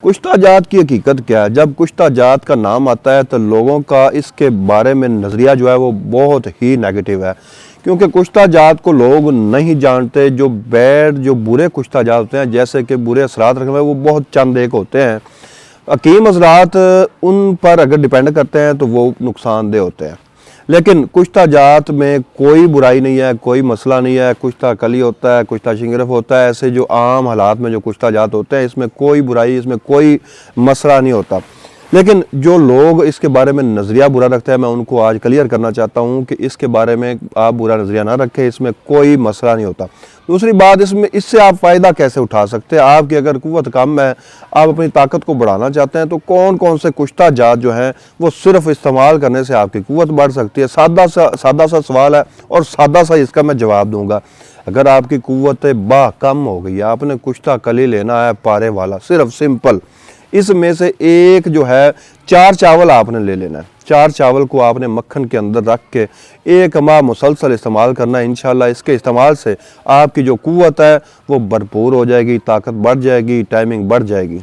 कुश्ता जात की हकीकत क्या है? जब कुश्ता जात का नाम आता है तो लोगों का इसके बारे में नज़रिया जो है वो बहुत ही नेगेटिव है, क्योंकि कुश्ता जात को लोग नहीं जानते। जो बुरे कुश्ता जात होते हैं, जैसे कि बुरे असरात रखे हुए, वो बहुत चंद एक होते हैं। हकीम हज़रात उन पर अगर डिपेंड करते हैं तो वो नुकसानदेह होते हैं। लेकिन कुश्ता जात में कोई बुराई नहीं है, कोई मसला नहीं है। कुश्ता कली होता है, कुश्ता शिंगरफ होता है, ऐसे जो आम हालात में जो कुश्ता जात होते हैं, इसमें कोई बुराई, इसमें कोई मसला नहीं होता। लेकिन जो लोग इसके बारे में नज़रिया बुरा रखते हैं, मैं उनको आज क्लियर करना चाहता हूँ कि इसके बारे में आप बुरा नज़रिया ना रखें, इसमें कोई मसला नहीं होता। दूसरी बात, इससे आप फ़ायदा कैसे उठा सकते हैं? आपकी अगर कुव्वत कम है, आप अपनी ताकत को बढ़ाना चाहते हैं, तो कौन कौन से कुश्ता जात जो हैं वो सिर्फ इस्तेमाल करने से आपकी कुव्वत बढ़ सकती है। सादा सा सवाल है और सादा सा इसका मैं जवाब दूंगा। अगर आपकी कुव्वत बा कम हो गई है, आपने कुश्ता कली लेना है पारे वाला, सिर्फ सिंपल। इसमें से एक जो है 4 चावल आपने ले लेना है। 4 चावल को आपने मक्खन के अंदर रख के 1 माह मुसलसल इस्तेमाल करना है। इंशाल्लाह इसके इस्तेमाल से आपकी जो कुव्वत है वो भरपूर हो जाएगी, ताकत बढ़ जाएगी, टाइमिंग बढ़ जाएगी।